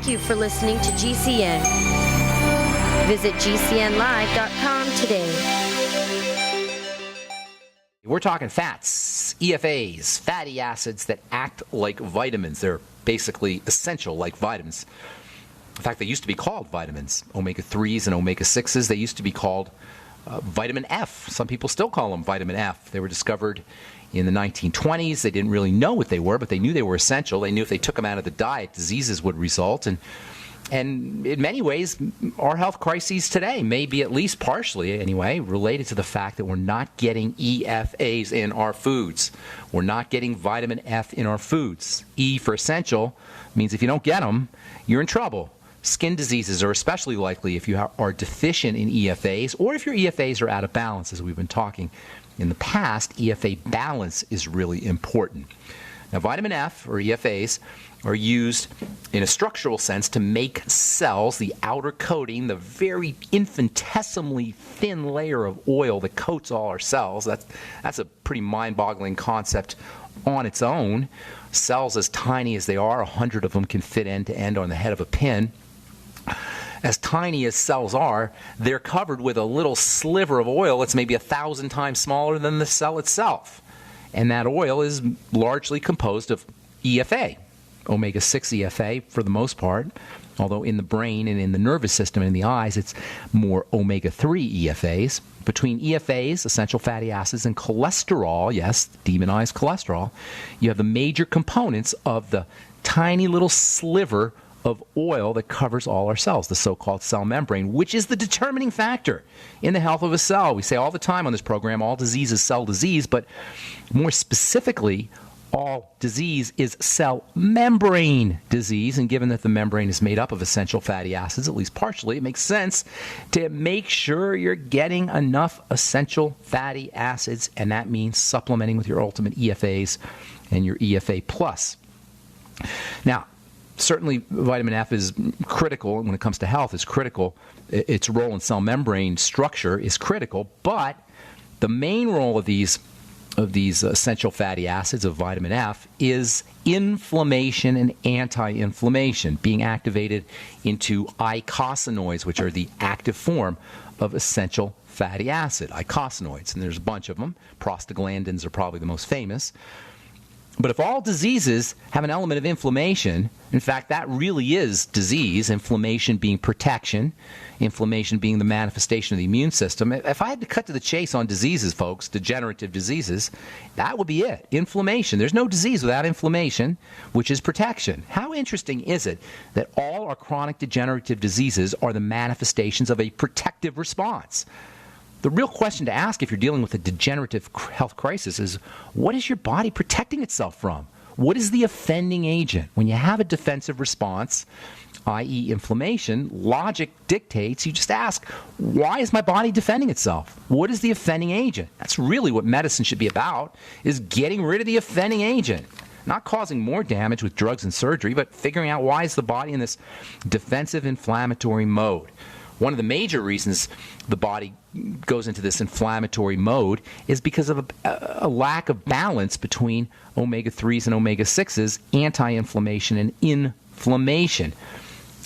Thank you for listening to GCN. Visit GCNlive.com today. We're talking fats, EFAs, fatty acids that act like vitamins. They're basically essential like vitamins. In fact, they used to be called vitamins. Omega-3s and omega-6s, they used to be called vitamin F. Some people still call them vitamin F. They were discovered in the 1920s. They didn't really know what they were, but they knew they were essential. They knew if they took them out of the diet, diseases would result. And in many ways, our health crises today may be, at least partially anyway, related to the fact that we're not getting EFAs in our foods. We're not getting vitamin F in our foods. E for essential means if you don't get them, you're in trouble. Skin diseases are especially likely if you are deficient in EFAs, or if your EFAs are out of balance, as we've been talking in the past. EFA balance is really important. Now, vitamin F, or EFAs, are used in a structural sense to make cells, the outer coating, the very infinitesimally thin layer of oil that coats all our cells. That's a pretty mind-boggling concept on its own. Cells as tiny as they are, 100 of them can fit end to end on the head of a pin. As tiny as cells are, they're covered with a little sliver of oil that's maybe 1,000 times smaller than the cell itself. And that oil is largely composed of EFA, omega-6 EFA for the most part, although in the brain and in the nervous system and in the eyes, it's more omega-3 EFAs. Between EFAs, essential fatty acids, and cholesterol, yes, demonized cholesterol, you have the major components of the tiny little sliver of oil that covers all our cells, the so-called cell membrane, which is the determining factor in the health of a cell. We say all the time on this program, all disease is cell disease, but more specifically, all disease is cell membrane disease. And given that the membrane is made up of essential fatty acids, at least partially, it makes sense to make sure you're getting enough essential fatty acids, and that means supplementing with your ultimate EFAs and your EFA plus. Now, certainly, vitamin F is critical when it comes to health. Is critical. Its role in cell membrane structure is critical. But the main role of these essential fatty acids of vitamin F is inflammation and anti-inflammation, being activated into eicosanoids, which are the active form of essential fatty acid. Eicosanoids, and there's a bunch of them. Prostaglandins are probably the most famous. But if all diseases have an element of inflammation, in fact, that really is disease, inflammation being protection, inflammation being the manifestation of the immune system. If I had to cut to the chase on diseases, folks, degenerative diseases, that would be it. Inflammation. There's no disease without inflammation, which is protection. How interesting is it that all our chronic degenerative diseases are the manifestations of a protective response? The real question to ask if you're dealing with a degenerative health crisis is, what is your body protecting itself from? What is the offending agent? When you have a defensive response, i.e. inflammation, logic dictates you just ask, why is my body defending itself? What is the offending agent? That's really what medicine should be about, is getting rid of the offending agent. Not causing more damage with drugs and surgery, but figuring out why is the body in this defensive inflammatory mode. One of the major reasons the body goes into this inflammatory mode is because of a lack of balance between omega-3s and omega-6s, anti-inflammation and inflammation,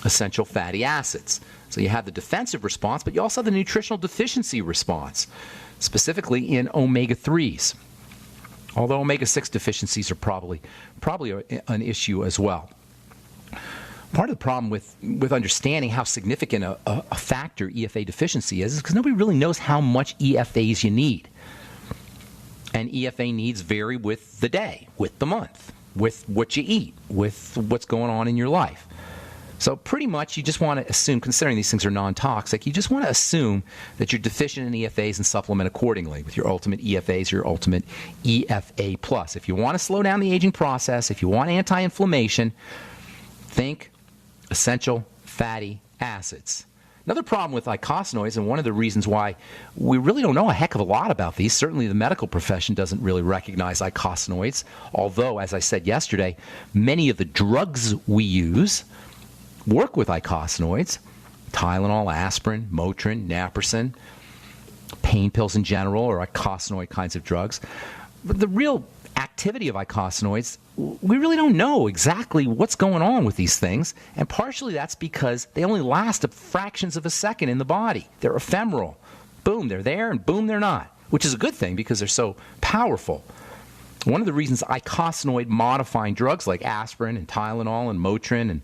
essential fatty acids. So you have the defensive response, but you also have the nutritional deficiency response, specifically in omega-3s. Although omega-6 deficiencies are probably an issue as well. Part of the problem with understanding how significant a factor EFA deficiency is because nobody really knows how much EFAs you need. And EFA needs vary with the day, with the month, with what you eat, with what's going on in your life. So pretty much you just want to assume, considering these things are non-toxic, you just want to assume that you're deficient in EFAs and supplement accordingly with your ultimate EFAs, your ultimate EFA plus. If you want to slow down the aging process, if you want anti-inflammation, think essential fatty acids. Another problem with eicosanoids, and one of the reasons why we really don't know a heck of a lot about these, certainly the medical profession doesn't really recognize eicosanoids, although, as I said yesterday, many of the drugs we use work with eicosanoids. Tylenol, aspirin, Motrin, naproxen, pain pills in general, or eicosanoid kinds of drugs. But the real activity of eicosanoids, we really don't know exactly what's going on with these things, and partially that's because they only last a fractions of a second in the body. They're ephemeral. Boom, they're there, and boom, they're not, which is a good thing because they're so powerful. One of the reasons eicosanoid-modifying drugs like aspirin and Tylenol and Motrin and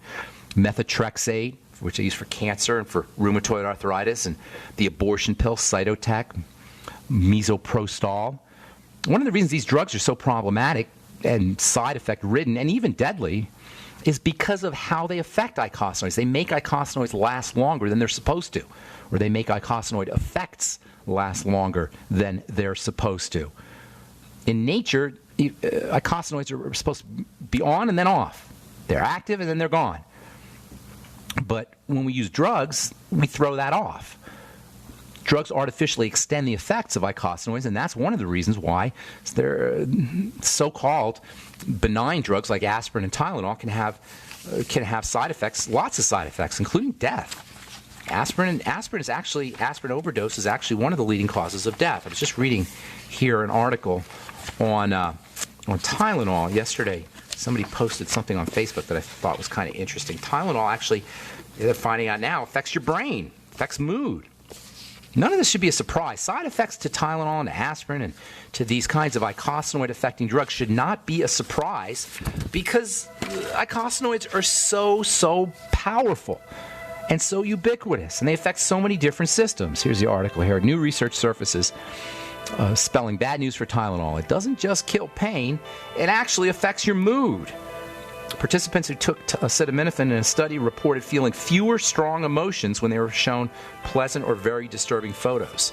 methotrexate, which they use for cancer and for rheumatoid arthritis, and the abortion pill, Cytotec, misoprostol. One of the reasons these drugs are so problematic and side effect ridden and even deadly is because of how they affect eicosanoids. They make eicosanoids last longer than they're supposed to, or they make eicosanoid effects last longer than they're supposed to. In nature, eicosanoids are supposed to be on and then off. They're active and then they're gone. But when we use drugs, we throw that off. Drugs artificially extend the effects of eicosanoids, and that's one of the reasons why they're so-called benign drugs like aspirin and Tylenol can have side effects, lots of side effects, including death. Aspirin overdose is actually one of the leading causes of death. I was just reading here an article on Tylenol yesterday. Somebody posted something on Facebook that I thought was kind of interesting. Tylenol actually, they're finding out now, affects your brain, affects mood. None of this should be a surprise. Side effects to Tylenol and to aspirin and to these kinds of eicosanoid-affecting drugs should not be a surprise because eicosanoids are so powerful and so ubiquitous, and they affect so many different systems. Here's the article here. New research surfaces spelling bad news for Tylenol. It doesn't just kill pain, it actually affects your mood. Participants who took acetaminophen in a study reported feeling fewer strong emotions when they were shown pleasant or very disturbing photos.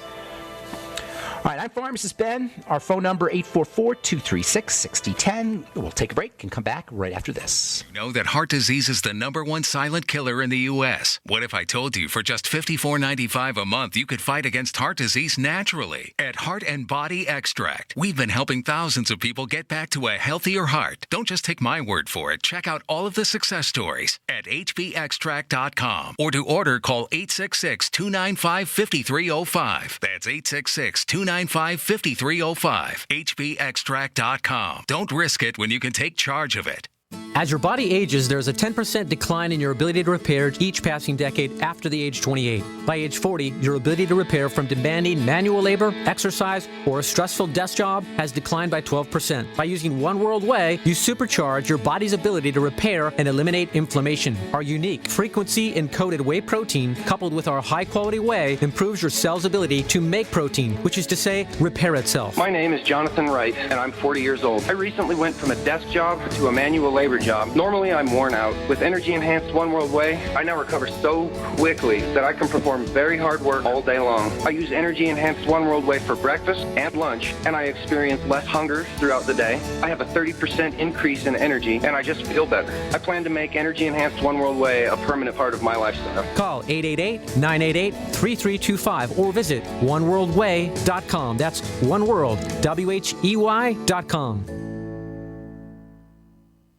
All right, I'm Pharmacist Ben. Our phone number, 844-236-6010. We'll take a break and come back right after this. You know that heart disease is the #1 silent killer in the U.S. What if I told you for just $54.95 a month you could fight against heart disease naturally? At Heart and Body Extract, we've been helping thousands of people get back to a healthier heart. Don't just take my word for it. Check out all of the success stories at hbextract.com. Or to order, call 866-295-5305. That's 866-295-5305. hbextract.com. Don't risk it when you can take charge of it. As your body ages, there's a 10% decline in your ability to repair each passing decade after the age 28. By age 40, your ability to repair from demanding manual labor, exercise, or a stressful desk job has declined by 12%. By using One World Whey, you supercharge your body's ability to repair and eliminate inflammation. Our unique frequency-encoded whey protein, coupled with our high-quality whey, improves your cell's ability to make protein, which is to say, repair itself. My name is Jonathan Wright, and I'm 40 years old. I recently went from a desk job to a manual labor job. Normally, I'm worn out. With energy-enhanced One World Whey, I now recover so quickly that I can perform very hard work all day long. I use energy-enhanced One World Whey for breakfast and lunch, and I experience less hunger throughout the day. I have a 30% increase in energy, and I just feel better. I plan to make energy-enhanced One World Whey a permanent part of my lifestyle. Call 888-988-3325 or visit oneworldwhey.com. That's oneworld, WHEY.com.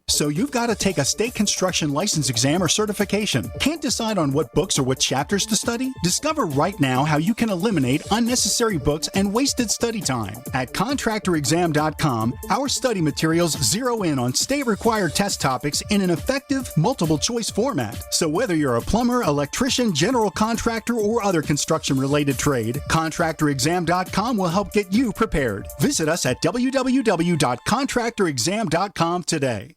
So you've got to take a state construction license exam or certification. Can't decide on what books or what chapters to study? Discover right now how you can eliminate unnecessary books and wasted study time. At contractorexam.com, our study materials zero in on state-required test topics in an effective multiple-choice format. So whether you're a plumber, electrician, general contractor, or other construction-related trade, contractorexam.com will help get you prepared. Visit us at www.contractorexam.com today.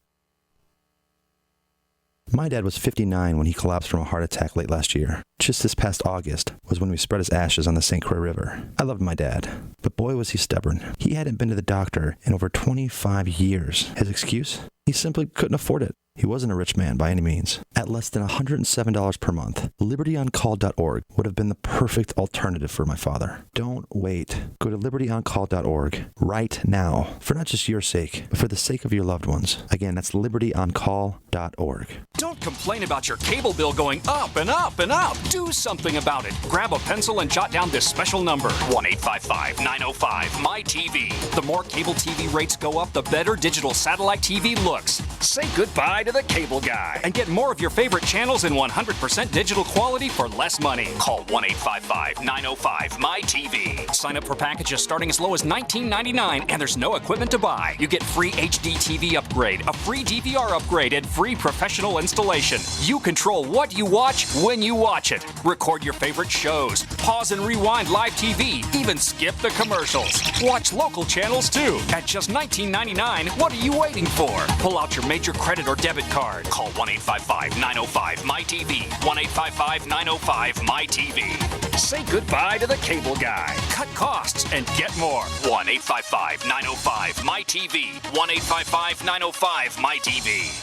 My dad was 59 when he collapsed from a heart attack late last year. Just this past August was when we spread his ashes on the St. Croix River. I loved my dad, but boy was he stubborn. He hadn't been to the doctor in over 25 years. His excuse? He simply couldn't afford it. He wasn't a rich man by any means. At less than $107 per month, libertyoncall.org would have been the perfect alternative for my father. Don't wait. Go to libertyoncall.org right now, for not just your sake, but for the sake of your loved ones. Again, that's libertyoncall.org. Don't complain about your cable bill going up and up and up. Do something about it. Grab a pencil and jot down this special number, 1-855-905-MY-TV. The more cable TV rates go up, the better digital satellite TV looks. Say goodbye to the cable guy and get more of your favorite channels in 100% digital quality for less money. Call 1-855-905-MyTV. Sign up for packages starting as low as $19.99, and there's no equipment to buy. You get free HD TV upgrade, a free DVR upgrade, and free professional installation. You control what you watch when you watch it. Record your favorite shows, pause and rewind live TV, even skip the commercials. Watch local channels too. At just $19.99, what are you waiting for? Pull out your major credit or debit card. Call 1-855-905-MyTV. 1-855-905-MyTV. Say goodbye to the cable guy. Cut costs and get more. 1-855-905-MyTV. 1-855-905-MyTV.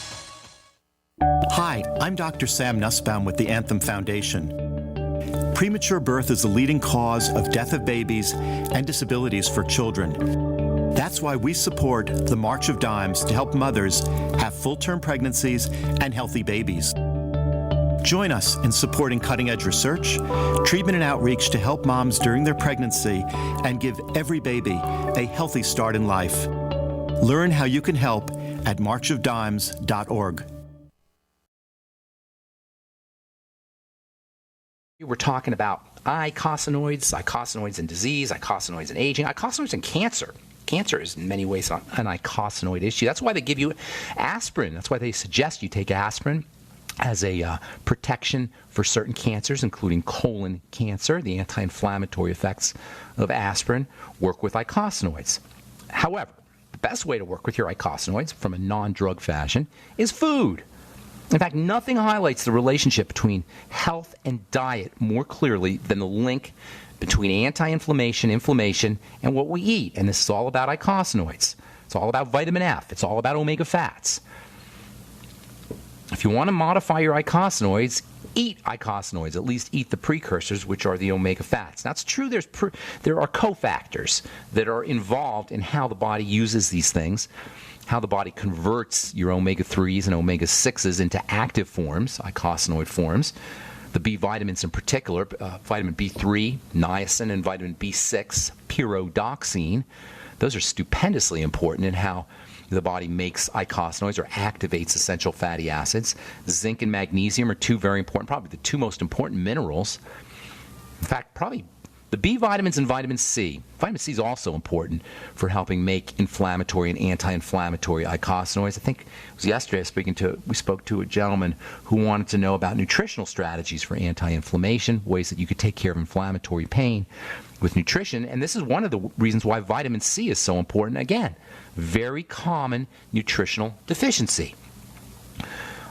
Hi, I'm Dr. Sam Nussbaum with the Anthem Foundation. Premature birth is the leading cause of death of babies and disabilities for children. That's why we support the March of Dimes to help mothers have full-term pregnancies and healthy babies. Join us in supporting cutting-edge research, treatment and outreach to help moms during their pregnancy and give every baby a healthy start in life. Learn how you can help at marchofdimes.org. We're talking about icosanoids in disease, icosanoids in aging, icosanoids in cancer. Cancer is in many ways an icosanoid issue. That's why they give you aspirin. That's why they suggest you take aspirin as a protection for certain cancers, including colon cancer. The anti-inflammatory effects of aspirin work with icosanoids. However, the best way to work with your icosanoids from a non-drug fashion is food. In fact, nothing highlights the relationship between health and diet more clearly than the link between anti-inflammation, inflammation, and what we eat. And this is all about icosanoids. It's all about vitamin F. It's all about omega fats. If you want to modify your icosanoids, eat icosanoids. At least eat the precursors, which are the omega fats. That's true. There are cofactors that are involved in how the body uses these things, how the body converts your omega-3s and omega-6s into active forms, icosanoid forms. The B vitamins in particular, vitamin B3, niacin, and vitamin B6, pyridoxine, those are stupendously important in how the body makes icosanoids or activates essential fatty acids. Zinc and magnesium are two very important, probably the two most important minerals. In fact, probably the B vitamins and vitamin C. Vitamin C is also important for helping make inflammatory and anti-inflammatory icosanoids. I think it was yesterday we spoke to a gentleman who wanted to know about nutritional strategies for anti-inflammation, ways that you could take care of inflammatory pain with nutrition. And this is one of the reasons why vitamin C is so important. Again, very common nutritional deficiency.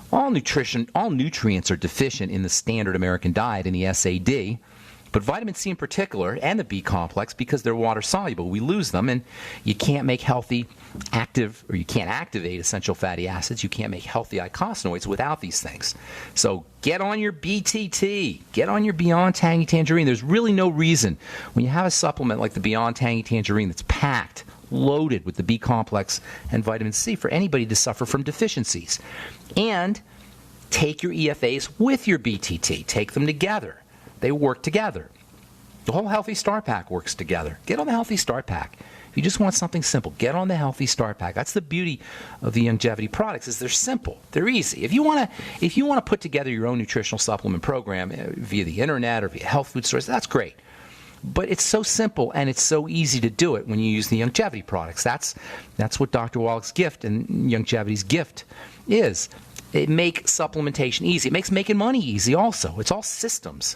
All nutrients are deficient in the standard American diet in the SAD. But vitamin C in particular, and the B complex, because they're water soluble, we lose them, and you can't make you can't activate essential fatty acids. You can't make healthy icosanoids without these things. So get on your BTT, get on your Beyond Tangy Tangerine. There's really no reason when you have a supplement like the Beyond Tangy Tangerine that's packed, loaded with the B complex and vitamin C for anybody to suffer from deficiencies. And take your EFAs with your BTT. Take them together. They work together. The whole Healthy Start Pack works together. Get on the Healthy Start Pack. If you just want something simple, get on the Healthy Start Pack. That's the beauty of the longevity products, is they're simple. They're easy. If you want to put together your own nutritional supplement program via the internet or via health food stores, that's great. But it's so simple and it's so easy to do it when you use the longevity products. That's what Dr. Wallach's gift and longevity's gift is. It makes supplementation easy. It makes making money easy also. It's all systems.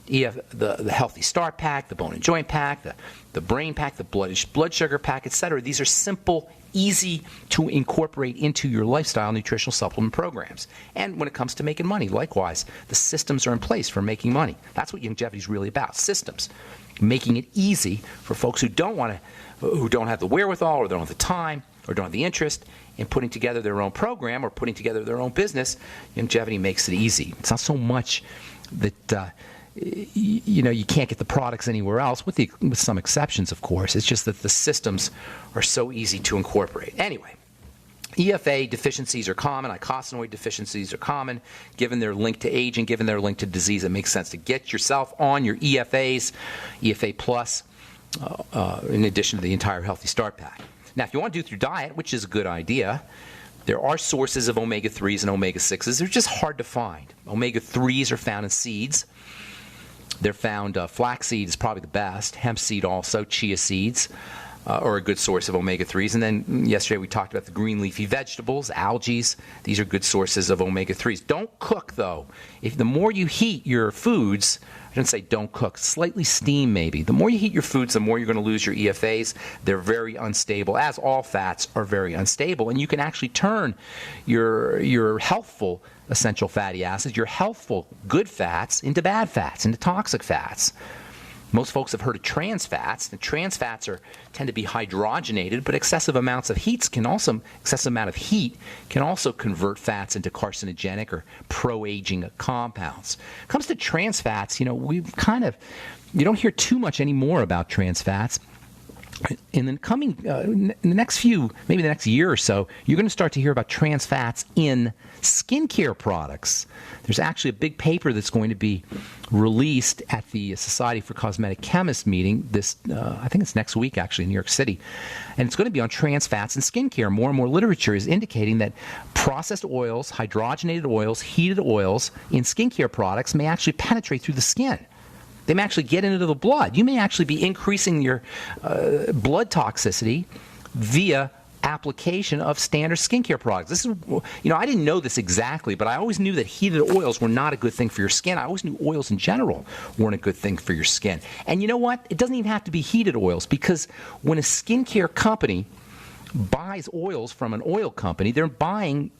You have the Healthy Start Pack, the Bone and Joint Pack, the Brain Pack, the Blood Sugar Pack, etc. These are simple, easy to incorporate into your lifestyle nutritional supplement programs. And when it comes to making money, likewise, the systems are in place for making money. That's what longevity is really about, systems. Making it easy for folks who don't have the wherewithal or don't have the time or don't have the interest in putting together their own program or putting together their own business. Longevity makes it easy. It's not so much that you can't get the products anywhere else, with some exceptions, of course. It's just that the systems are so easy to incorporate. Anyway, EFA deficiencies are common. Icosanoid deficiencies are common. Given their link to aging, given their link to disease, it makes sense to get yourself on your EFAs, EFA Plus, in addition to the entire Healthy Start Pack. Now, if you want to do it through diet, which is a good idea, There are sources of omega-3s and omega-6s. They're just hard to find. Omega-3s are found in seeds. They're found, flaxseed is probably the best, hemp seed also, chia seeds are a good source of omega-3s. And then yesterday we talked about the green leafy vegetables, algae. These are good sources of omega-3s. Don't cook, though. If the more you heat your foods, I shouldn't say don't cook, slightly steam maybe. The more you heat your foods, the more you're going to lose your EFAs. They're very unstable, as all fats are very unstable. And you can actually turn your healthful essential fatty acids, your healthful good fats, into bad fats, into toxic fats. Most folks have heard of trans fats. The trans fats tend to be hydrogenated, but excessive amount of heat can also convert fats into carcinogenic or pro-aging compounds. When it comes to trans fats, you don't hear too much anymore about trans fats. In the next maybe the next year or so, you're going to start to hear about trans fats in skincare products. There's actually a big paper that's going to be released at the Society for Cosmetic Chemists meeting I think it's next week actually in New York City, and it's going to be on trans fats in skincare. More and more literature is indicating that processed oils, hydrogenated oils, heated oils in skincare products may actually penetrate through the skin. They may actually get into the blood. You may actually be increasing your blood toxicity via application of standard skincare products. This is, I didn't know this exactly, but I always knew that heated oils were not a good thing for your skin. I always knew oils in general weren't a good thing for your skin. And you know what? It doesn't even have to be heated oils, because when a skincare company buys oils from an oil company, they're buying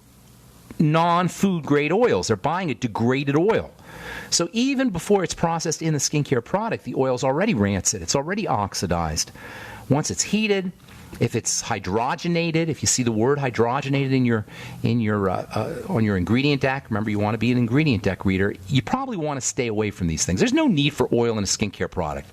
non-food grade oils. They're buying a degraded oil. So even before it's processed in the skincare product, the oil's already rancid. It's already oxidized. Once it's heated, if it's hydrogenated, if you see the word hydrogenated on your ingredient deck, remember you want to be an ingredient deck reader, you probably want to stay away from these things. There's no need for oil in a skincare product.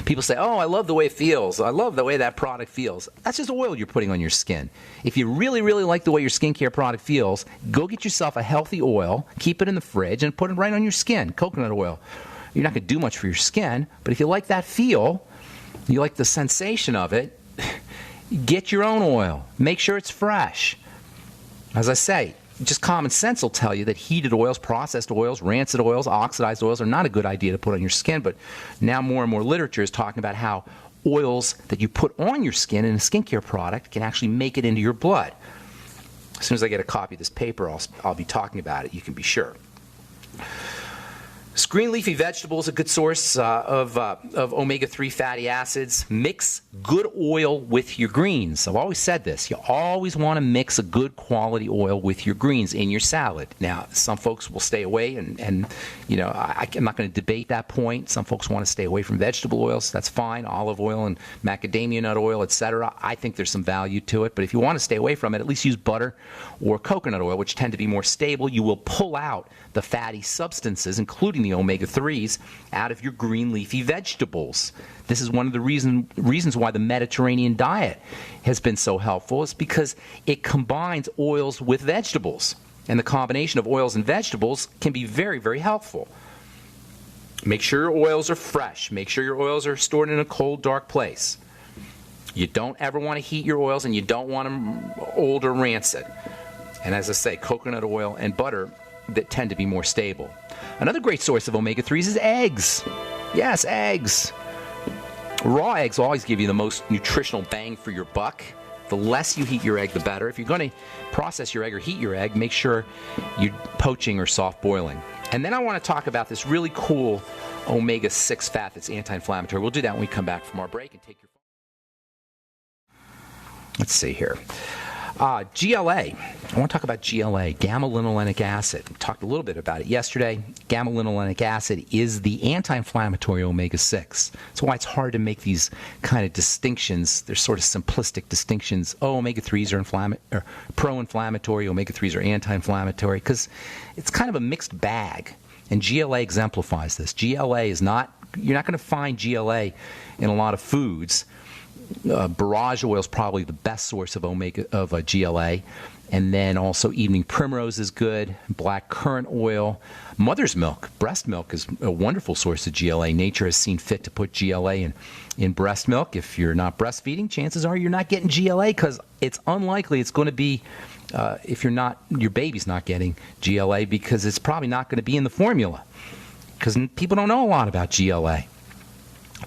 People say, oh, I love the way it feels. I love the way that product feels. That's just oil you're putting on your skin. If you really, really like the way your skincare product feels, go get yourself a healthy oil, keep it in the fridge, and put it right on your skin. Coconut oil. You're not going to do much for your skin, but if you like that feel, you like the sensation of it, get your own oil. Make sure it's fresh. As I say, just common sense will tell you that heated oils, processed oils, rancid oils, oxidized oils are not a good idea to put on your skin. But now more and more literature is talking about how oils that you put on your skin in a skincare product can actually make it into your blood. As soon as I get a copy of this paper, I'll be talking about it, you can be sure. Green leafy vegetables, a good source of omega-3 fatty acids. Mix good oil with your greens. I've always said this. You always want to mix a good quality oil with your greens in your salad. Now, some folks will stay away, and I'm not going to debate that point. Some folks want to stay away from vegetable oils. That's fine. Olive oil and macadamia nut oil, etc. I think there's some value to it. But if you want to stay away from it, at least use butter or coconut oil, which tend to be more stable. You will pull out the fatty substances, including the omega-3s, out of your green leafy vegetables. This is one of the reasons why the Mediterranean diet has been so helpful, is because it combines oils with vegetables. And the combination of oils and vegetables can be very, very helpful. Make sure your oils are fresh. Make sure your oils are stored in a cold, dark place. You don't ever want to heat your oils, and you don't want them old or rancid. And as I say, coconut oil and butter that tend to be more stable. Another great source of omega-3s is eggs. Yes, eggs. Raw eggs will always give you the most nutritional bang for your buck. The less you heat your egg, the better. If you're going to process your egg or heat your egg, make sure you're poaching or soft boiling. And then I want to talk about this really cool omega-6 fat that's anti-inflammatory. We'll do that when we come back from our break and take your... Let's see here. GLA. I want to talk about GLA, gamma-linolenic acid. We talked a little bit about it yesterday. Gamma-linolenic acid is the anti-inflammatory omega-6. That's why it's hard to make these kind of distinctions. They're sort of simplistic distinctions. Oh, omega-3s are pro-inflammatory, omega-3s are anti-inflammatory, because it's kind of a mixed bag. And GLA exemplifies this. GLA is not, you're not going to find GLA in a lot of foods. Borage oil is probably the best source of GLA. And then also evening primrose is good, black currant oil. Mother's milk, breast milk is a wonderful source of GLA. Nature has seen fit to put GLA in breast milk. If you're not breastfeeding, chances are you're not getting GLA because it's unlikely it's going to be, if you're not, your baby's not getting GLA because it's probably not going to be in the formula because people don't know a lot about GLA.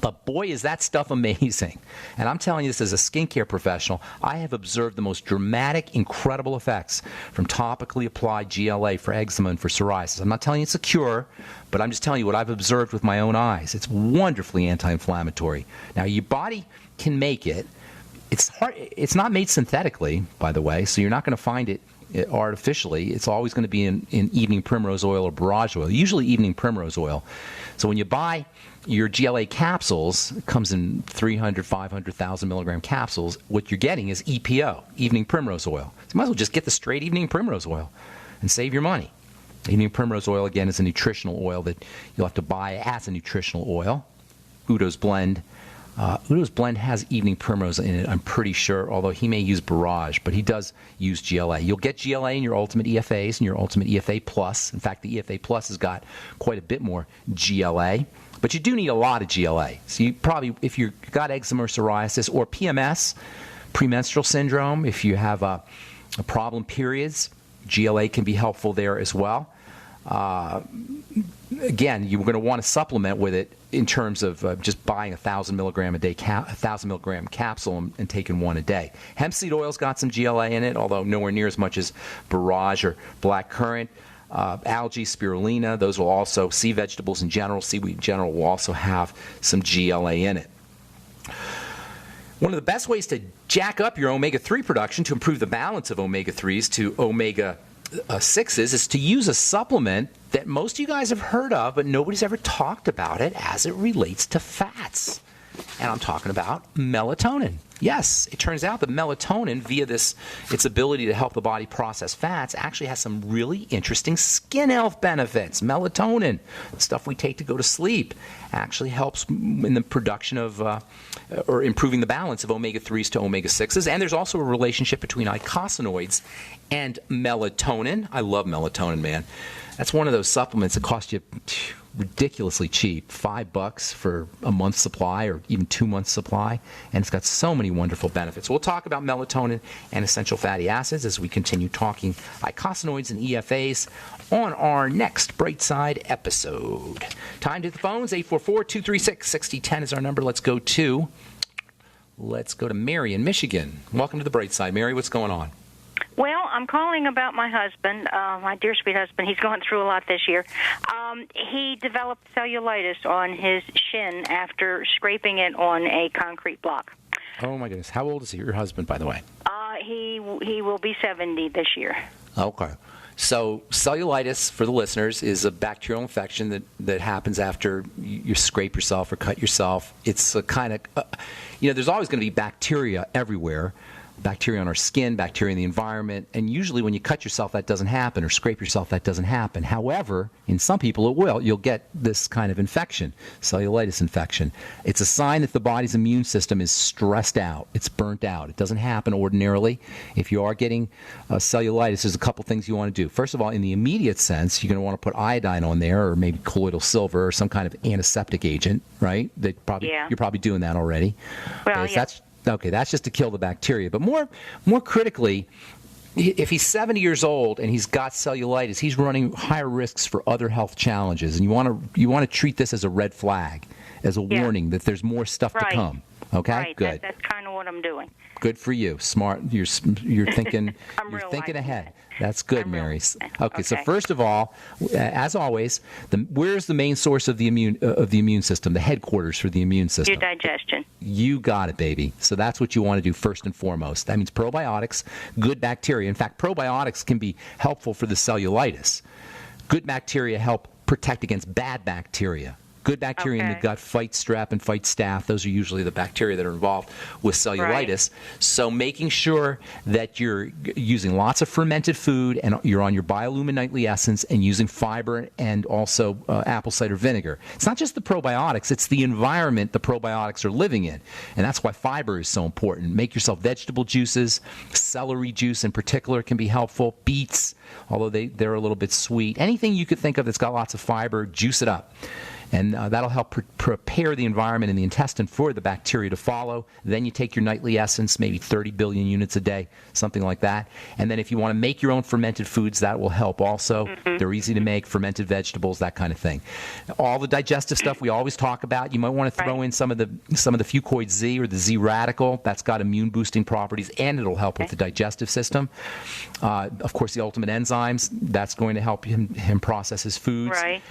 But boy, is that stuff amazing. And I'm telling you this as a skincare professional, I have observed the most dramatic, incredible effects from topically applied GLA for eczema and for psoriasis. I'm not telling you it's a cure, but I'm just telling you what I've observed with my own eyes. It's wonderfully anti-inflammatory. Now, your body can make it. It's hard. It's not made synthetically, by the way, so you're not going to find it artificially. It's always going to be in evening primrose oil or borage oil, usually evening primrose oil. So when you buy your GLA capsules, it comes in 300, 500,000 milligram capsules. What you're getting is EPO, evening primrose oil. So you might as well just get the straight evening primrose oil and save your money. Evening primrose oil, again, is a nutritional oil that you'll have to buy as a nutritional oil. Udo's Blend. Udo's Blend has evening primrose in it, I'm pretty sure, although he may use borage, but he does use GLA. You'll get GLA in your Ultimate EFAs and your Ultimate EFA Plus. In fact, the EFA Plus has got quite a bit more GLA. But you do need a lot of GLA. So you probably, if you've got eczema or psoriasis or PMS, premenstrual syndrome, if you have a problem periods, GLA can be helpful there as well. Again, you're going to want to supplement with it in terms of just buying 1,000 milligram a day, 1,000 milligram capsule and taking one a day. Hemp seed oil's got some GLA in it, although nowhere near as much as borage or black currant. Algae, spirulina, those will also, sea vegetables in general, seaweed in general will also have some GLA in it. One of the best ways to jack up your omega-3 production to improve the balance of omega-3s to omega-6s is to use a supplement that most of you guys have heard of, but nobody's ever talked about it as it relates to fats. And I'm talking about melatonin. Yes, it turns out that melatonin, via its ability to help the body process fats, actually has some really interesting skin health benefits. Melatonin, the stuff we take to go to sleep, actually helps in the production of, or improving the balance of omega-3s to omega-6s. And there's also a relationship between eicosanoids and melatonin. I love melatonin, man. That's one of those supplements that cost you ridiculously cheap, $5 for a month's supply or even 2 months supply, and it's got so many wonderful benefits. We'll talk about melatonin and essential fatty acids as we continue talking eicosanoids and EFAs on our next Brightside episode. Time to the phones. 844-236-6010 is our number. Let's go to Mary in Michigan. Welcome to the Brightside. Mary, what's going on? Well, I'm calling about my husband, my dear sweet husband. He's gone through a lot this year. He developed cellulitis on his shin after scraping it on a concrete block. Oh, my goodness. How old is your husband, by the way? He will be 70 this year. Okay. So cellulitis, for the listeners, is a bacterial infection that happens after you scrape yourself or cut yourself. It's a kind of, there's always going to be bacteria everywhere. Bacteria on our skin, bacteria in the environment, and usually when you cut yourself, that doesn't happen, or scrape yourself, that doesn't happen. However, in some people it will. You'll get this kind of infection, cellulitis infection. It's a sign that the body's immune system is stressed out. It's burnt out. It doesn't happen ordinarily. If you are getting cellulitis, there's a couple things you want to do. First of all, in the immediate sense, you're going to want to put iodine on there, or maybe colloidal silver, or some kind of antiseptic agent, right? You're probably doing that already. Well, okay, so that's just to kill the bacteria. But more critically, if he's 70 years old and he's got cellulitis, he's running higher risks for other health challenges, and you want to treat this as a red flag, as a warning that there's more stuff to come. Okay, right. Good. That's kind of what I'm doing. Good for you. Smart. You're thinking. You're thinking ahead. That's good, Mary. Okay. So first of all, as always, where's the main source of the immune system? The headquarters for the immune system. Your digestion. You got it, baby. So that's what you want to do first and foremost. That means probiotics, good bacteria. In fact, probiotics can be helpful for the cellulitis. Good bacteria help protect against bad bacteria. Good bacteria in the gut fight strep and fight staph. Those are usually the bacteria that are involved with cellulitis. So making sure that you're using lots of fermented food and you're on your Biolumin Nightly Essence and using fiber and also apple cider vinegar. It's not just the probiotics, it's the environment the probiotics are living in. And that's why fiber is so important. Make yourself vegetable juices. Celery juice in particular can be helpful. Beets, although they're a little bit sweet. Anything you could think of that's got lots of fiber, juice it up. And that'll help prepare the environment in the intestine for the bacteria to follow. Then you take your nightly essence, maybe 30 billion units a day, something like that. And then if you want to make your own fermented foods, that will help also. They're easy to make, fermented vegetables, that kind of thing. All the digestive stuff we always talk about, you might want to throw in some of the Fucoid Z or the Z radical. That's got immune boosting properties, and it'll help with the digestive system. Of course, the ultimate enzymes, that's going to help him process his foods. Right.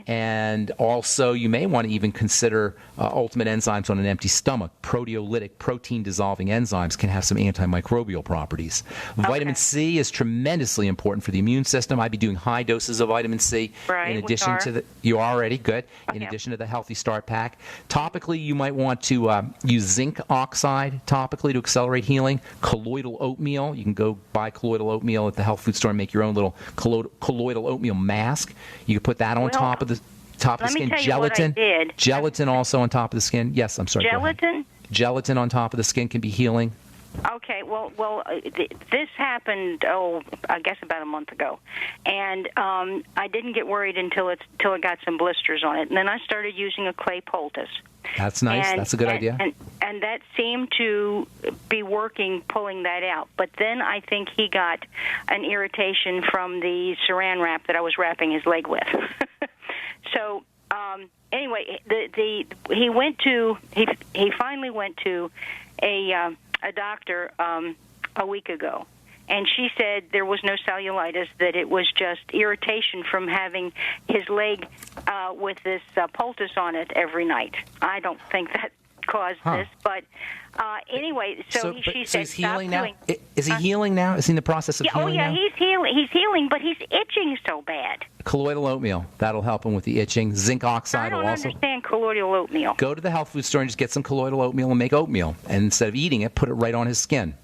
And also, you may want to even consider ultimate enzymes on an empty stomach. Proteolytic, protein-dissolving enzymes can have some antimicrobial properties. Vitamin C is tremendously important for the immune system. I'd be doing high doses of vitamin C in addition to you already good. In addition to the Healthy Start Pack. Topically, you might want to use zinc oxide topically to accelerate healing. Colloidal oatmeal. You can go buy colloidal oatmeal at the health food store and make your own little colloidal oatmeal mask. You can put that on top of the skin. Gelatin also on top of the skin. Yes, I'm sorry. Gelatin on top of the skin can be healing. Okay, well, this happened, I guess about a month ago, and I didn't get worried until it got some blisters on it, and then I started using a clay poultice. That's nice. That's a good idea. And that seemed to be working, pulling that out. But then I think he got an irritation from the saran wrap that I was wrapping his leg with. So anyway, he finally went to a doctor a week ago, and she said there was no cellulitis, that it was just irritation from having his leg with this poultice on it every night. I don't think that caused this, but anyway, she said, he's healing now? Doing, is he healing now? Is he in the process of healing now? He's healing, but he's itching so bad. Colloidal oatmeal, that'll help him with the itching. Zinc oxide will also... I don't understand colloidal oatmeal. Go to the health food store and just get some colloidal oatmeal and make oatmeal. And instead of eating it, put it right on his skin.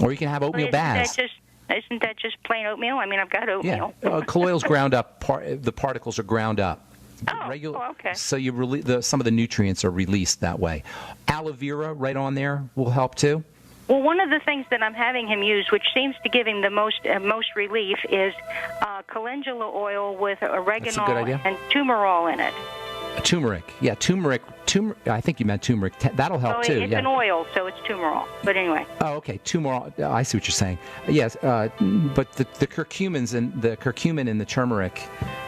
Or you can have oatmeal baths. Isn't that just plain oatmeal? I mean, I've got oatmeal. Yeah, colloidal's ground up. The particles are ground up. Okay. So you some of the nutrients are released that way. Aloe vera right on there will help too. Well, one of the things that I'm having him use, which seems to give him the most relief, is calendula oil with oregano and turmeric in it. Turmeric, yeah, turmeric. I think you meant turmeric. That'll help too. It's an oil, so it's turmeric. But anyway. Oh, okay, turmeric. I see what you're saying. Yes, but the curcumins and the curcumin in the turmeric,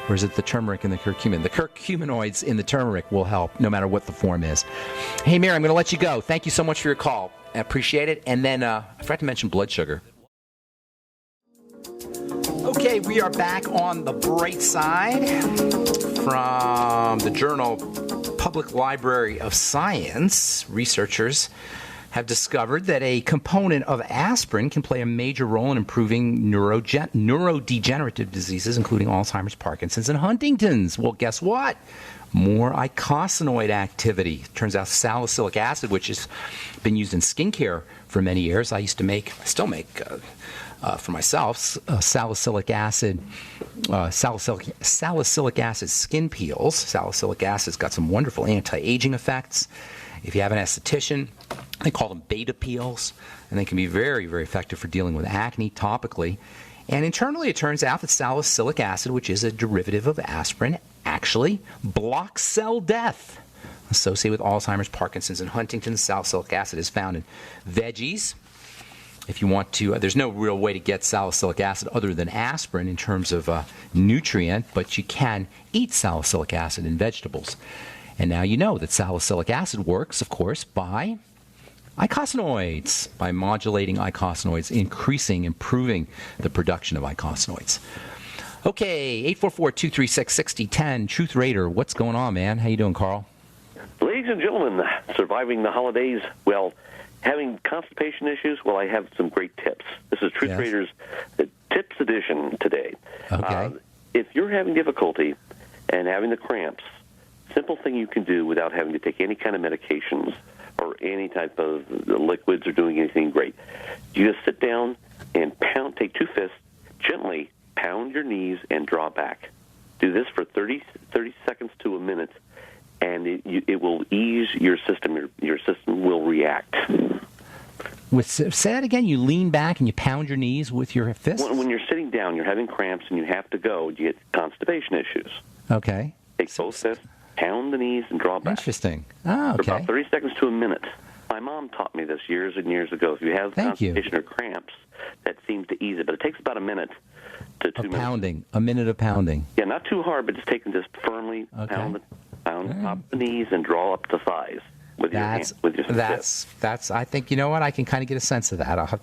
or is it the turmeric and the curcumin? The curcuminoids in the turmeric will help, no matter what the form is. Hey, Mary, I'm going to let you go. Thank you so much for your call. I appreciate it. And then I forgot to mention blood sugar. Okay, we are back on the bright side from the journal Public Library of Science. Researchers have discovered that a component of aspirin can play a major role in improving neurodegenerative diseases, including Alzheimer's, Parkinson's, and Huntington's. Well, guess what? More icosanoid activity. Turns out salicylic acid, which has been used in skincare for many years. I still make for myself salicylic acid skin peels. Salicylic acid's got some wonderful anti-aging effects. If you have an esthetician, they call them beta peels, and they can be very, very effective for dealing with acne topically. And internally, it turns out that salicylic acid, which is a derivative of aspirin, actually blocks cell death associated with Alzheimer's, Parkinson's, and Huntington's. Salicylic acid is found in veggies. If you want to, there's no real way to get salicylic acid other than aspirin in terms of nutrient, but you can eat salicylic acid in vegetables. And now you know that salicylic acid works, of course, by icosanoids, by modulating icosanoids, improving the production of icosanoids. Okay, 844-236-6010, Truth Raider, what's going on, man? How you doing, Carl? Ladies and gentlemen, surviving the holidays, well, having constipation issues, well, I have some great tips. This is Truth Raiders Tips Edition today. Okay. If you're having difficulty and having the cramps, simple thing you can do without having to take any kind of medications or any type of liquids or doing anything great. You just sit down and take 2 fists, gently pound your knees and draw back. Do this for 30 seconds to a minute, and it will ease your system. Your system will react. Say that again. You lean back and you pound your knees with your fists? When you're sitting down, you're having cramps and you have to go, you get constipation issues. Okay. Take both fists, pound the knees, and draw back. Interesting. Oh, okay. For about 30 seconds to a minute. My mom taught me this years and years ago. If you have constipation or cramps, that seems to ease it. But it takes about a minute to 2 minutes. Pounding. A minute of pounding. Yeah, not too hard, but just take them just firmly, pound the top of the knees and draw up to thighs. That's. I think, you know what? I can kind of get a sense of that. I'll have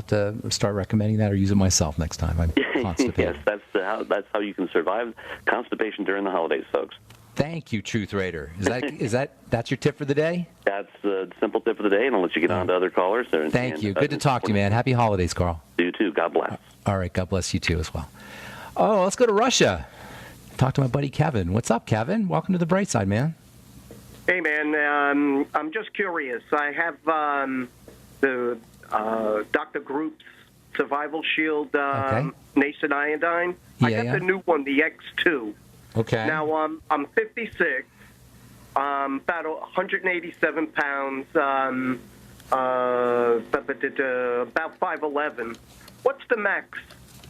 to start recommending that or use it myself next time I'm constipated. Yes, that's how you can survive constipation during the holidays, folks. Thank you, Truth Raider. That's your tip for the day? That's the simple tip for the day, and I'll let you get on to other callers. Thank you. Good to talk to you, man. Happy holidays, Carl. You too. God bless. All right. God bless you too as well. Oh, let's go to Russia. Talk to my buddy Kevin. What's up, Kevin? Welcome to the bright side, man. Hey, man, I'm just curious. I have the Dr. Group's Survival Shield nascent iodine. I got the new one, the X2. Okay. Now, I'm 56, about 187 pounds, about 5'11". What's the max?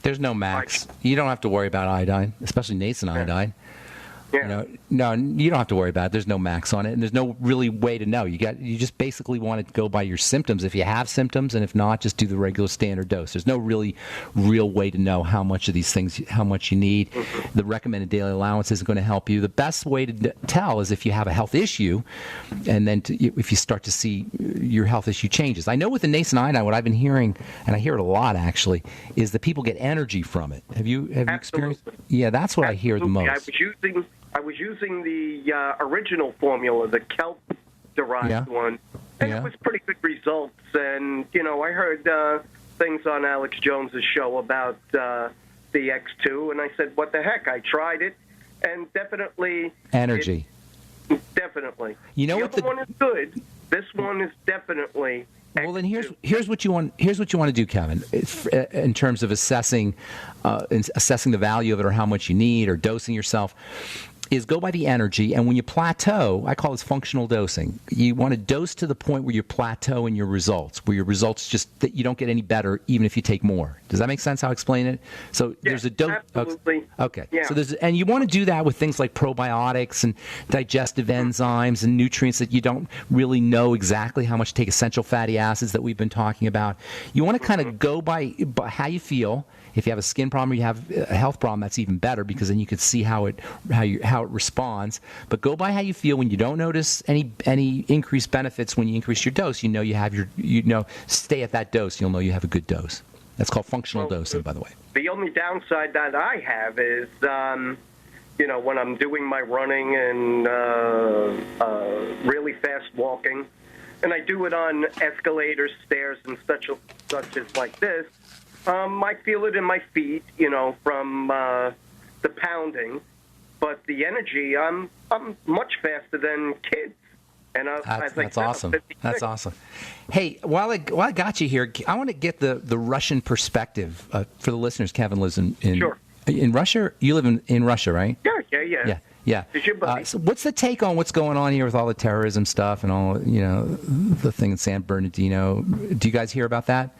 There's no max. You don't have to worry about iodine, especially nascent iodine. Yeah. No, you don't have to worry about it. There's no max on it, and there's no really way to know. You just basically want to go by your symptoms. If you have symptoms, and if not, just do the regular standard dose. There's no really real way to know how much of these things, how much you need. The recommended daily allowance isn't going to help you. The best way to tell is if you have a health issue, and then if you start to see your health issue changes. I know with the nascent iodine, what I've been hearing, and I hear it a lot actually, is that people get energy from it. Have you experienced? Yeah, that's what I hear the most. I was using the original formula, the kelp-derived one, and it was pretty good results. And, I heard things on Alex Jones's show about the X2, and I said, what the heck? I tried it, and definitely... Energy. Definitely. The other one is good. This one is definitely... Well, then here's what you want. Here's what you want to do, Kevin, in terms of assessing the value of it, or how much you need, or dosing yourself. Is go by the energy, and when you plateau, I call this functional dosing. You want to dose to the point where you plateau in your results, where your results just that you don't get any better even if you take more. Does that make sense? How I explain it? So there's a dose. Absolutely. Okay. Yeah. So and you want to do that with things like probiotics and digestive enzymes and nutrients that you don't really know exactly how much to take. Essential fatty acids that we've been talking about. You want to kind of go by how you feel. If you have a skin problem or you have a health problem, that's even better, because then you can see how it responds. But go by how you feel. When you don't notice any increased benefits when you increase your dose, stay at that dose. You'll know you have a good dose. That's called functional dosing, by the way. The only downside that I have is, when I'm doing my running and really fast walking, and I do it on escalators, stairs, and such as like this. I feel it in my feet, from the pounding, but the energy, I'm much faster than kids. And that's awesome. That's awesome. Hey, while I got you here, I want to get the Russian perspective for the listeners. Kevin lives in Russia. You live in Russia, right? Yeah. So what's the take on what's going on here with all the terrorism stuff and all, the thing in San Bernardino? Do you guys hear about that?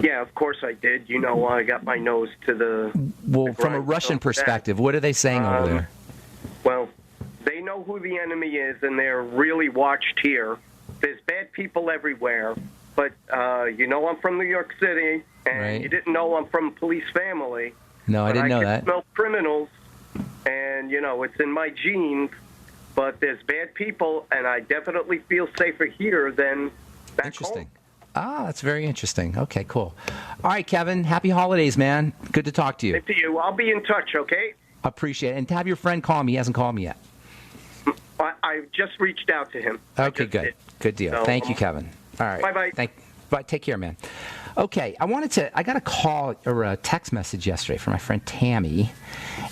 Yeah, of course I did. I got my nose to the... Well, from a Russian perspective, what are they saying over there? Well, they know who the enemy is, and they're really watched here. There's bad people everywhere, but I'm from New York City, and you didn't know I'm from a police family. No, I didn't know that. I can smell criminals, and, it's in my genes, but there's bad people, and I definitely feel safer here than back home. That's very interesting. Okay, cool. All right, Kevin, happy holidays, man. Good to talk to you. Same to you. I'll be in touch, okay? Appreciate it. And to have your friend call me. He hasn't called me yet. I just reached out to him. Okay, good. Good deal. Thank you, Kevin. All right. Bye-bye. Bye. Take care, man. Okay, I got a call or a text message yesterday from my friend Tammy,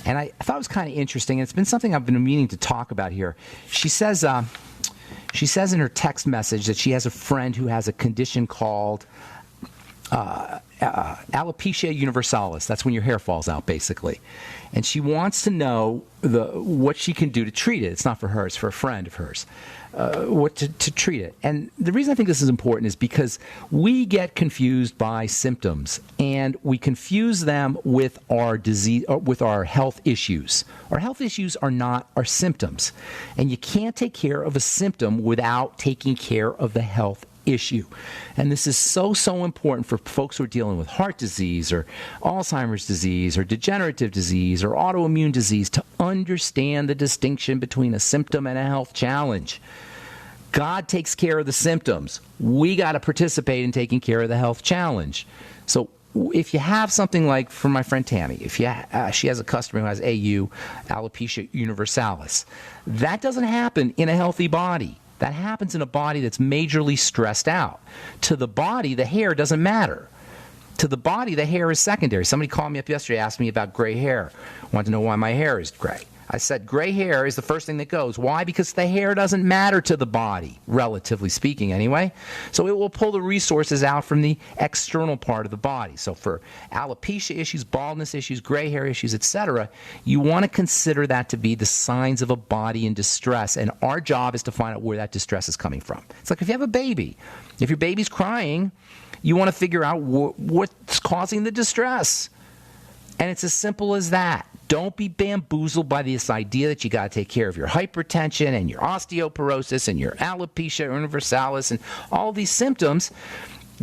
and I thought it was kind of interesting. It's been something I've been meaning to talk about here. She says in her text message that she has a friend who has a condition called alopecia universalis. That's when your hair falls out, basically. And she wants to know what she can do to treat it. It's not for her, it's for a friend of hers. What to treat it. And the reason I think this is important is because we get confused by symptoms, and we confuse them with our disease, with our health issues. Our health issues are not our symptoms, and you can't take care of a symptom without taking care of the health issue. And this is so important for folks who are dealing with heart disease or Alzheimer's disease or degenerative disease or autoimmune disease to understand the distinction between a symptom and a health challenge. God takes care of the symptoms. We got to participate in taking care of the health challenge. So if you have something like, for my friend Tammy, if she has a customer who has AU, alopecia universalis, that doesn't happen in a healthy body. That happens in a body that's majorly stressed out. To the body, the hair doesn't matter. To the body, the hair is secondary. Somebody called me up yesterday, asked me about gray hair. Wanted to know why my hair is gray. I said gray hair is the first thing that goes. Why? Because the hair doesn't matter to the body, relatively speaking anyway. So it will pull the resources out from the external part of the body. So for alopecia issues, baldness issues, gray hair issues, etc., you want to consider that to be the signs of a body in distress. And our job is to find out where that distress is coming from. It's like if you have a baby. If your baby's crying, you want to figure out what's causing the distress. And it's as simple as that. Don't be bamboozled by this idea that you got to take care of your hypertension and your osteoporosis and your alopecia universalis and all these symptoms.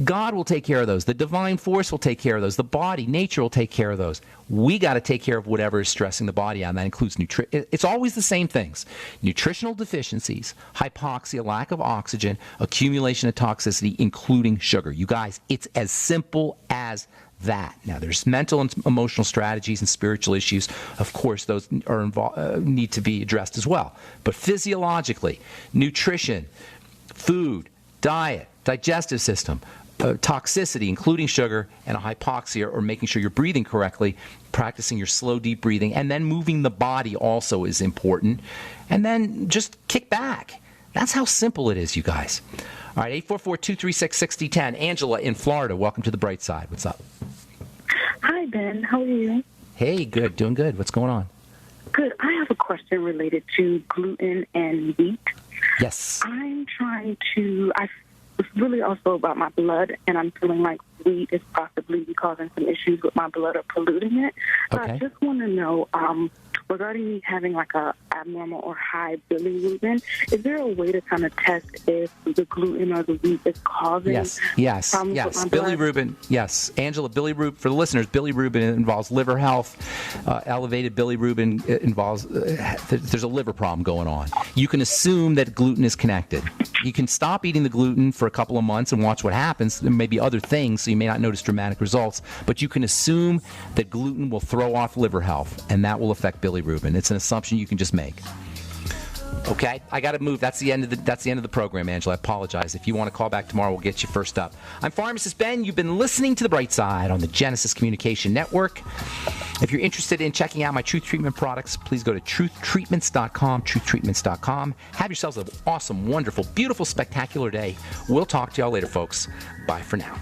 God will take care of those. The divine force will take care of those. The body, nature will take care of those. We got to take care of whatever is stressing the body out, and that includes nutrition. It's always the same things. Nutritional deficiencies, hypoxia, lack of oxygen, accumulation of toxicity, including sugar. You guys, it's as simple as that. Now, there's mental and emotional strategies and spiritual issues. Of course, those are need to be addressed as well. But physiologically, nutrition, food, diet, digestive system, toxicity, including sugar, and a hypoxia, or making sure you're breathing correctly, practicing your slow, deep breathing, and then moving the body also is important. And then just kick back. That's how simple it is, you guys. All right, 844-236-6010. Angela in Florida, welcome to the bright side. What's up? Hi, Ben. How are you? Hey, good. Doing good. What's going on? Good. I have a question related to gluten and wheat. Yes. I'm trying to... It's really also about my blood, and I'm feeling like wheat is possibly causing some issues with my blood or polluting it. So Okay. I just want to know, regarding me having like a abnormal or high bilirubin, is there a way to kind of test if the gluten or the wheat is causing Yes. problems with my blood? Bilirubin, yes. Angela, bilirubin, for the listeners, bilirubin involves liver health. Elevated bilirubin involves, there's a liver problem going on. You can assume that gluten is connected. You can stop eating the gluten for a couple of months and watch what happens. There may be other things, so you may not notice dramatic results, but you can assume that gluten will throw off liver health, and that will affect bilirubin. It's an assumption you can just make. Okay, I got to move. That's the end of the program, Angela. I apologize. If you want to call back tomorrow, we'll get you first up. I'm Pharmacist Ben. You've been listening to The Bright Side on the Genesis Communication Network. If you're interested in checking out my Truth Treatment products, please go to truthtreatments.com, truthtreatments.com. Have yourselves an awesome, wonderful, beautiful, spectacular day. We'll talk to y'all later, folks. Bye for now.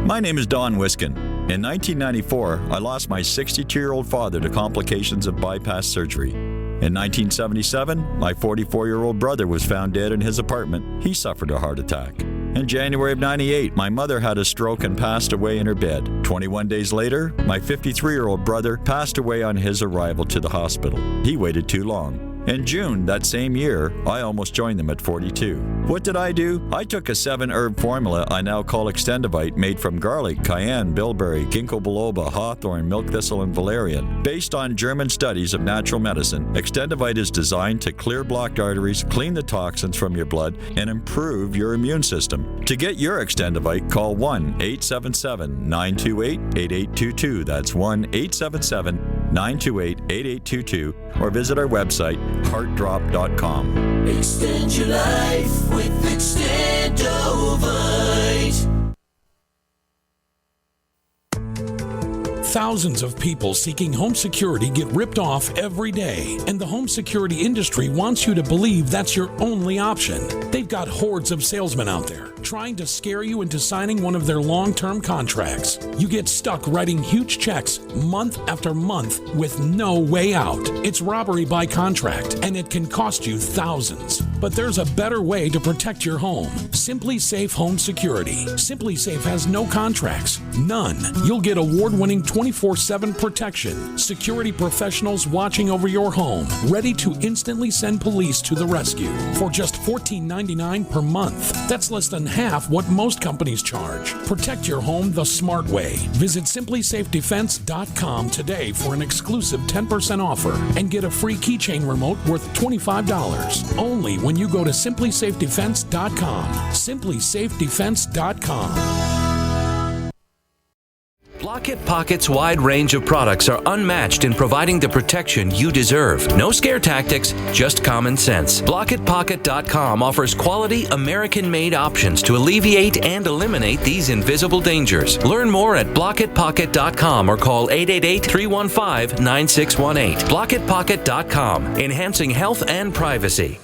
My name is Don Wiskin. In 1994, I lost my 62-year-old father to complications of bypass surgery. In 1977, my 44-year-old brother was found dead in his apartment. He suffered a heart attack. In January of 98, my mother had a stroke and passed away in her bed. 21 days later, my 53-year-old brother passed away on his arrival to the hospital. He waited too long. In June that same year, I almost joined them at 42. What did I do? I took a 7-herb formula I now call Extendivite, made from garlic, cayenne, bilberry, ginkgo biloba, hawthorn, milk thistle, and valerian. Based on German studies of natural medicine, Extendivite is designed to clear blocked arteries, clean the toxins from your blood, and improve your immune system. To get your Extendivite, call 1-877-928-8822. That's 1-877 928-8822 or visit our website, heartdrop.com. Extend your life with Extendovite. Thousands of people seeking home security get ripped off every day, and the home security industry wants you to believe that's your only option. They've got hordes of salesmen out there trying to scare you into signing one of their long-term contracts. You get stuck writing huge checks month after month with no way out. It's robbery by contract, and it can cost you thousands. But there's a better way to protect your home. Simply Safe Home Security. Simply Safe has no contracts. None. You'll get award-winning 24/7 protection. Security professionals watching over your home, ready to instantly send police to the rescue for just $14.99 per month. That's less than half what most companies charge. Protect your home the smart way. Visit simplysafedefense.com today for an exclusive 10% offer and get a free keychain remote worth $25. Only when you go to simplysafedefense.com. simplysafedefense.com. Blockit Pocket's wide range of products are unmatched in providing the protection you deserve. No scare tactics, just common sense. BlockitPocket.com offers quality American-made options to alleviate and eliminate these invisible dangers. Learn more at BlockitPocket.com or call 888-315-9618. BlockitPocket.com, enhancing health and privacy.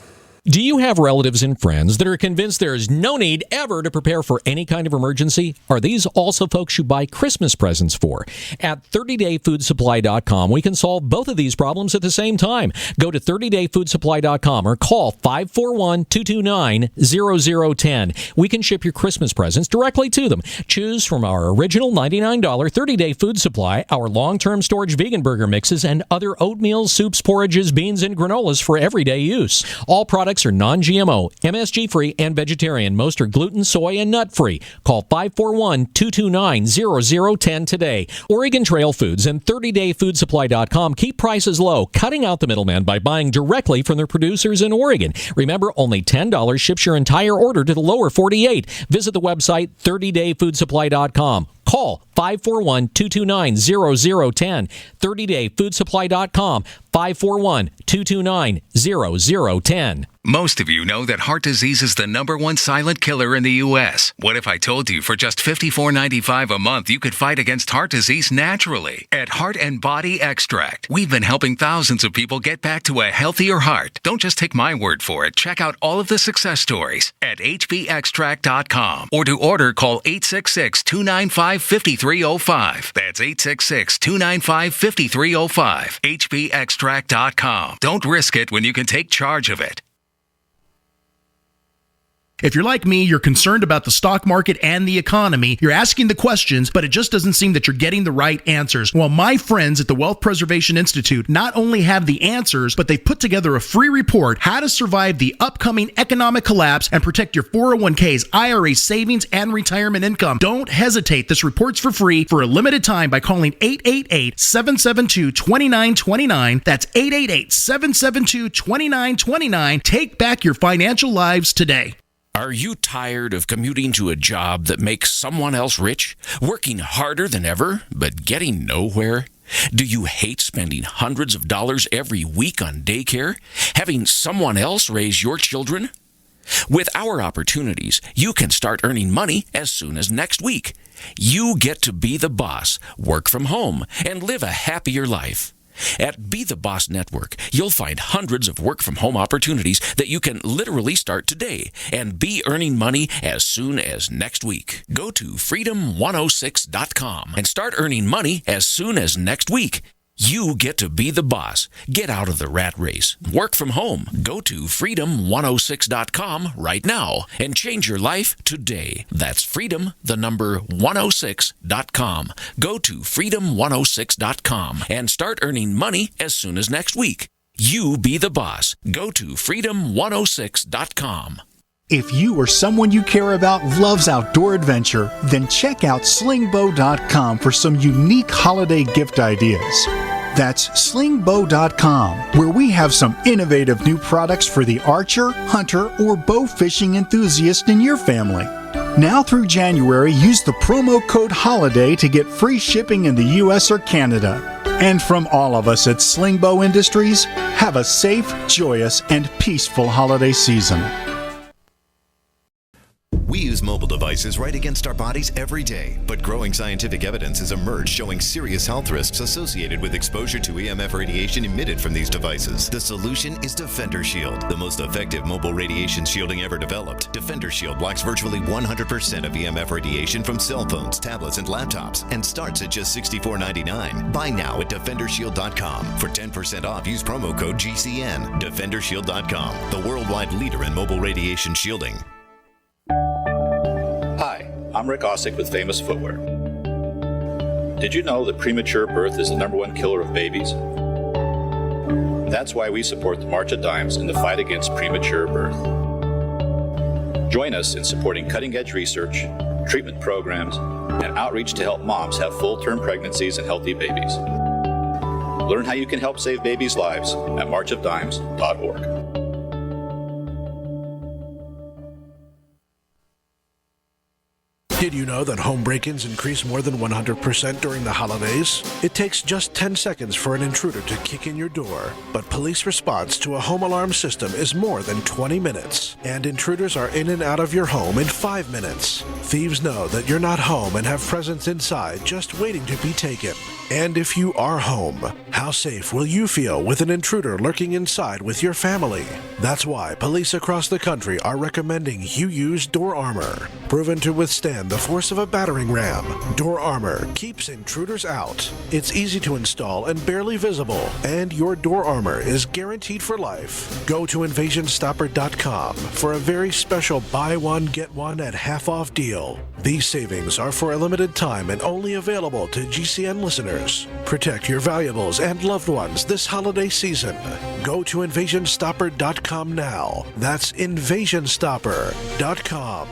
Do you have relatives and friends that are convinced there is no need ever to prepare for any kind of emergency? Are these also folks you buy Christmas presents for? At 30dayfoodsupply.com, we can solve both of these problems at the same time. Go to 30dayfoodsupply.com or call 541-229-0010. We can ship your Christmas presents directly to them. Choose from our original $99 30-day food supply, our long-term storage vegan burger mixes, and other oatmeal, soups, porridges, beans, and granolas for everyday use. All products are non-GMO, MSG-free, and vegetarian. Most are gluten, soy, and nut-free. Call 541-229-0010 today. Oregon Trail Foods and 30dayfoodsupply.com keep prices low, cutting out the middleman by buying directly from their producers in Oregon. Remember, only $10 ships your entire order to the lower 48. Visit the website 30dayfoodsupply.com. Call 541-229-0010. 30dayfoodsupply.com. 541-229-0010. Most of you know that heart disease is the #1 silent killer in the U.S. What if I told you for just $54.95 a month you could fight against heart disease naturally? At Heart and Body Extract, we've been helping thousands of people get back to a healthier heart. Don't just take my word for it. Check out all of the success stories at hbextract.com. Or to order, call 866-295-5305. That's 866-295-5305. hbextract.com. Don't risk it when you can take charge of it. If you're like me, you're concerned about the stock market and the economy. You're asking the questions, but it just doesn't seem that you're getting the right answers. Well, my friends at the Wealth Preservation Institute not only have the answers, but they've put together a free report, How to Survive the Upcoming Economic Collapse and Protect Your 401ks, IRA savings, and retirement income. Don't hesitate. This report's for free for a limited time by calling 888-772-2929. That's 888-772-2929. Take back your financial lives today. Are you tired of commuting to a job that makes someone else rich? Working harder than ever, but getting nowhere? Do you hate spending hundreds of dollars every week on daycare? Having someone else raise your children? With our opportunities, you can start earning money as soon as next week. You get to be the boss, work from home, and live a happier life. At Be the Boss Network, you'll find hundreds of work-from-home opportunities that you can literally start today and be earning money as soon as next week. Go to freedom106.com and start earning money as soon as next week. You get to be the boss. Get out of the rat race. Work from home. Go to freedom106.com right now and change your life today. That's freedom, the number 106.com. Go to freedom106.com and start earning money as soon as next week. You be the boss. Go to freedom106.com. If you or someone you care about loves outdoor adventure, then check out slingbow.com for some unique holiday gift ideas. That's slingbow.com, where we have some innovative new products for the archer, hunter, or bow fishing enthusiast in your family. Now through January, use the promo code HOLIDAY to get free shipping in the U.S. or Canada. And from all of us at Slingbow Industries, have a safe, joyous, and peaceful holiday season. We use mobile devices right against our bodies every day, but growing scientific evidence has emerged showing serious health risks associated with exposure to EMF radiation emitted from these devices. The solution is Defender Shield, the most effective mobile radiation shielding ever developed. Defender Shield blocks virtually 100% of EMF radiation from cell phones, tablets, and laptops, and starts at just $64.99. Buy now at DefenderShield.com. For 10% off, use promo code GCN. DefenderShield.com, the worldwide leader in mobile radiation shielding. Hi, I'm Rick Ossick with Famous Footwear. Did you know that premature birth is the #1 killer of babies? That's why we support the March of Dimes in the fight against premature birth. Join us in supporting cutting-edge research, treatment programs, and outreach to help moms have full-term pregnancies and healthy babies. Learn how you can help save babies' lives at marchofdimes.org. Did you know that home break-ins increase more than 100% during the holidays? It takes just 10 seconds for an intruder to kick in your door, but police response to a home alarm system is more than 20 minutes, and intruders are in and out of your home in 5 minutes. Thieves know that you're not home and have presents inside just waiting to be taken. And if you are home, how safe will you feel with an intruder lurking inside with your family? That's why police across the country are recommending you use Door Armor. Proven to withstand the force of a battering ram, Door Armor keeps intruders out. It's easy to install and barely visible, and your Door Armor is guaranteed for life. Go to InvasionStopper.com for a very special buy one, get one at half off deal. These savings are for a limited time and only available to GCN listeners. Protect your valuables and loved ones this holiday season. Go to InvasionStopper.com now. That's InvasionStopper.com.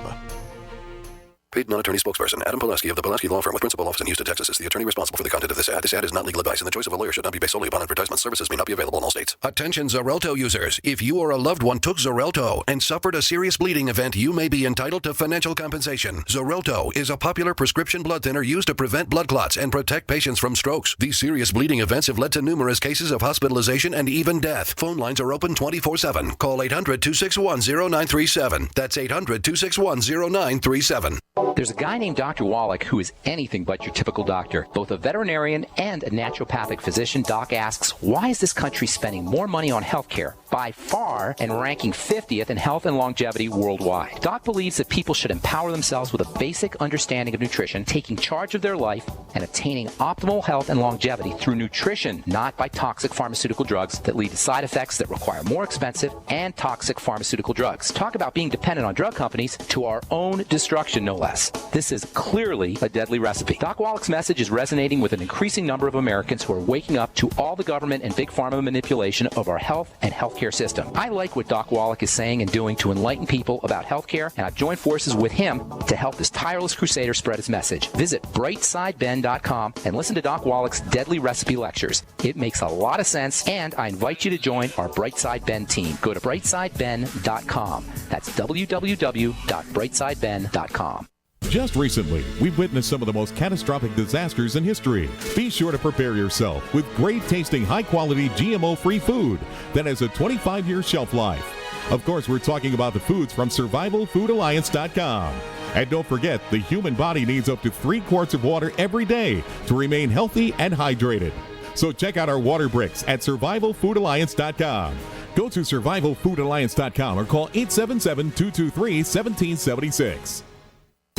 Paid non-attorney spokesperson Adam Pulaski of the Pulaski Law Firm with principal office in Houston, Texas is the attorney responsible for the content of this ad. This ad is not legal advice, and the choice of a lawyer should not be based solely upon advertisement. Services may not be available in all states. Attention Xarelto users. If you or a loved one took Xarelto and suffered a serious bleeding event, you may be entitled to financial compensation. Xarelto is a popular prescription blood thinner used to prevent blood clots and protect patients from strokes. These serious bleeding events have led to numerous cases of hospitalization and even death. Phone lines are open 24/7. Call 800-261-0937. That's 800-261-0937. There's a guy named Dr. Wallach who is anything but your typical doctor. Both a veterinarian and a naturopathic physician, Doc asks, why is this country spending more money on health care by far and ranking 50th in health and longevity worldwide? Doc believes that people should empower themselves with a basic understanding of nutrition, taking charge of their life, and attaining optimal health and longevity through nutrition, not by toxic pharmaceutical drugs that lead to side effects that require more expensive and toxic pharmaceutical drugs. Talk about being dependent on drug companies to our own destruction, no less. This is clearly a deadly recipe. Doc Wallach's message is resonating with an increasing number of Americans who are waking up to all the government and big pharma manipulation of our health and healthcare system. I like what Doc Wallach is saying and doing to enlighten people about healthcare, and I've joined forces with him to help this tireless crusader spread his message. Visit brightsideben.com and listen to Doc Wallach's deadly recipe lectures. It makes a lot of sense, and I invite you to join our Brightside Ben team. Go to brightsideben.com. That's www.brightsideben.com. Just recently, we've witnessed some of the most catastrophic disasters in history. Be sure to prepare yourself with great-tasting, high-quality, GMO-free food that has a 25-year shelf life. Of course, we're talking about the foods from SurvivalFoodAlliance.com. And don't forget, the human body needs up to 3 quarts of water every day to remain healthy and hydrated. So check out our water bricks at SurvivalFoodAlliance.com. Go to SurvivalFoodAlliance.com or call 877-223-1776.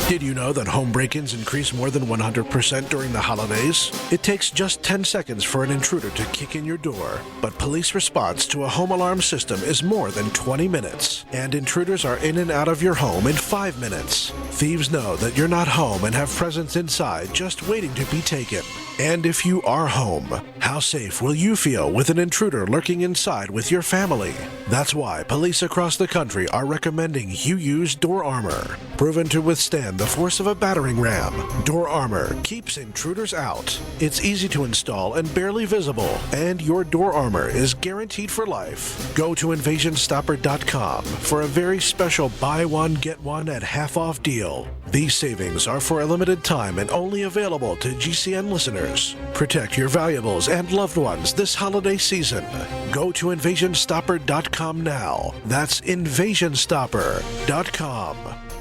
Did you know that home break-ins increase more than 100% during the holidays? It takes just 10 seconds for an intruder to kick in your door, but police response to a home alarm system is more than 20 minutes, and intruders are in and out of your home in 5 minutes. Thieves know that you're not home and have presents inside just waiting to be taken. And if you are home, how safe will you feel with an intruder lurking inside with your family? That's why police across the country are recommending you use Door Armor. Proven to withstand the force of a battering ram, Door Armor keeps intruders out. It's easy to install and barely visible, and your Door Armor is guaranteed for life. Go to InvasionStopper.com for a very special buy one, get one at half off deal. These savings are for a limited time and only available to GCN listeners. Protect your valuables and loved ones this holiday season. Go to InvasionStopper.com now. That's InvasionStopper.com.